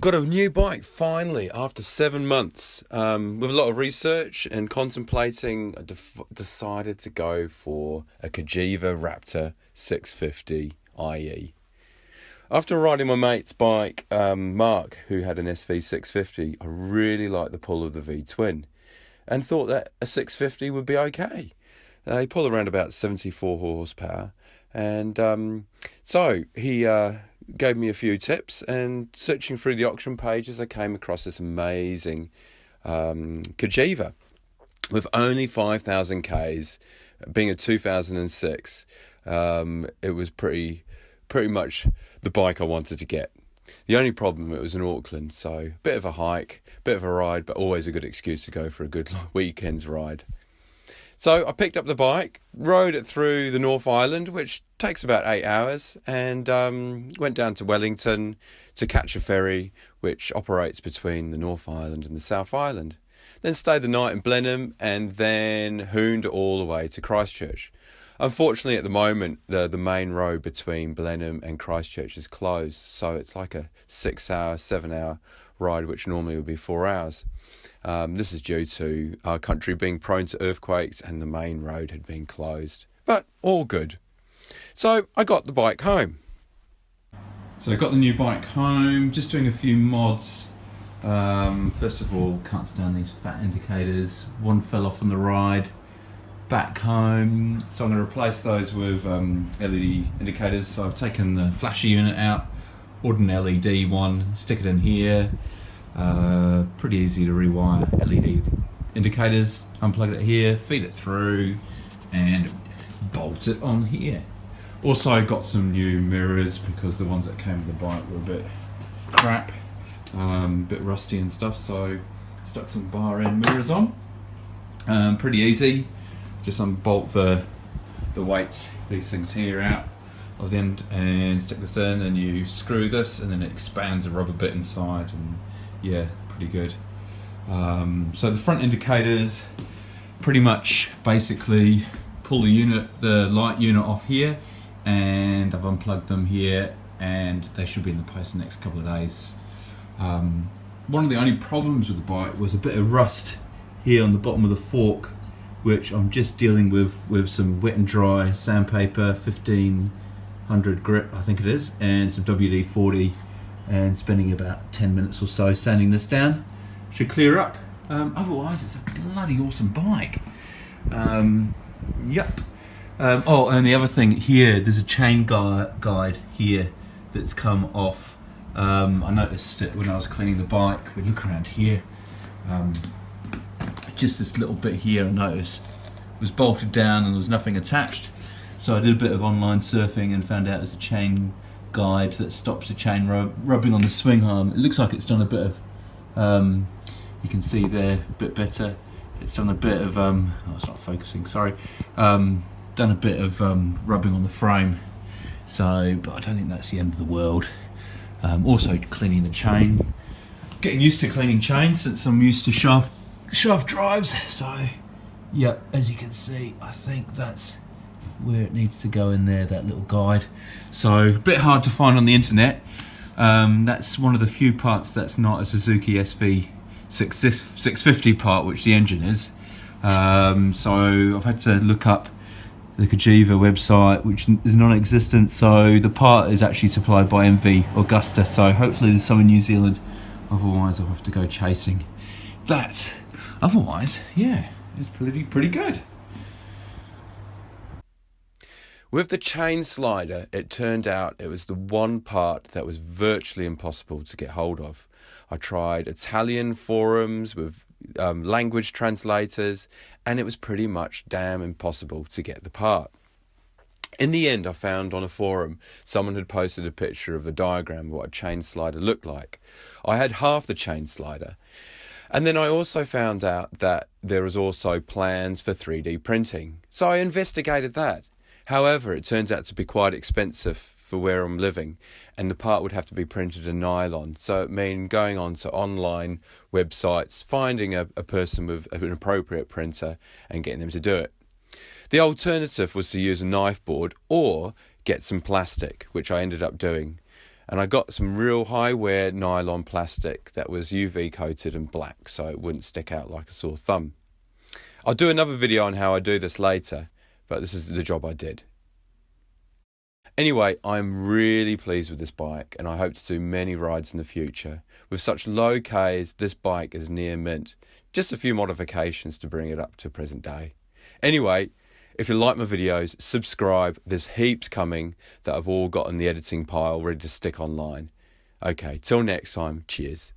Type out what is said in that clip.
got a new bike finally after 7 months. With a lot of research and contemplating, I decided to go for a Cagiva Raptor 650ie. After riding my mate's bike, Mark, who had an SV650, I really liked the pull of the V-twin and thought that a 650 would be okay. He pulled around about 74 horsepower, and so he gave me a few tips, and searching through the auction pages I came across this amazing Cagiva with only 5,000 Ks, being a 2006. It was pretty much the bike I wanted to get. The only problem, it was in Auckland, so bit of a hike, bit of a ride, but always a good excuse to go for a good weekend's ride. So I picked up the bike, rode it through the North Island, which takes about 8 hours, and went down to Wellington to catch a ferry, which operates between the North Island and the South Island. Then stayed the night in Blenheim, and then hooned all the way to Christchurch. Unfortunately, at the moment, the main road between Blenheim and Christchurch is closed, so it's like a 6-hour, 7-hour ride, which normally would be 4 hours. This is due to our country being prone to earthquakes and the main road had been closed. But all good. So I got the bike home. So I got the new bike home, just doing a few mods. First of all, can't stand these fat indicators. One fell off on the ride. Back home, so I'm going to replace those with LED indicators. So I've taken the flasher unit out, ordered an LED one, stick it in here. Pretty easy to rewire LED indicators, unplug it here, feed it through and bolt it on here. Also I got some new mirrors because the ones that came with the bike were a bit crap, a bit rusty and stuff, so stuck some bar end mirrors on. Pretty easy, just unbolt the weights, these things here out of the end and stick this in, and you screw this and then it expands a rubber bit inside, and yeah, pretty good. So the front indicators, pretty much basically pull the light unit off here, and I've unplugged them here, and they should be in the post the next couple of days. One of the only problems with the bike was a bit of rust here on the bottom of the fork, which I'm just dealing with some wet and dry sandpaper, 1500 grit I think it is, and some WD-40, and spending about 10 minutes or so sanding this down. Should clear up. Otherwise it's a bloody awesome bike. Yep. Oh, and the other thing here, there's a chain guide here that's come off. I noticed it when I was cleaning the bike. We look around here. Just this little bit here I noticed was bolted down and there was nothing attached. So I did a bit of online surfing and found out there's a chain guide that stops the chain rubbing on the swing arm. It looks like it's done a bit of, you can see there a bit better. It's done a bit of, oh, it's not focusing, sorry. Done a bit of rubbing on the frame. So, but I don't think that's the end of the world. Also cleaning the chain. Getting used to cleaning chains since I'm used to shaft drives. So, yep, as you can see, I think that's where it needs to go in there, that little guide. So, a bit hard to find on the internet. That's one of the few parts that's not a Suzuki SV 650 part, which the engine is. So I've had to look up the Cagiva website, which is non-existent. So the part is actually supplied by MV Augusta. So hopefully there's some in New Zealand. Otherwise I'll have to go chasing that. Otherwise, yeah, it's pretty good. With the chain slider, it turned out it was the one part that was virtually impossible to get hold of. I tried Italian forums with language translators, and it was pretty much damn impossible to get the part. In the end, I found on a forum someone had posted a picture of a diagram of what a chain slider looked like. I had half the chain slider. And then I also found out that there was also plans for 3D printing. So I investigated that. However, it turns out to be quite expensive for where I'm living, and the part would have to be printed in nylon. So it means going on to online websites, finding a person with an appropriate printer and getting them to do it. The alternative was to use a knife board or get some plastic, which I ended up doing. And I got some real high wear nylon plastic that was UV coated and black so it wouldn't stick out like a sore thumb. I'll do another video on how I do this later, but this is the job I did. Anyway, I'm really pleased with this bike and I hope to do many rides in the future. With such low Ks, this bike is near mint. Just a few modifications to bring it up to present day. Anyway, if you like my videos, subscribe. There's heaps coming that I've all got in the editing pile ready to stick online. Okay, till next time, cheers.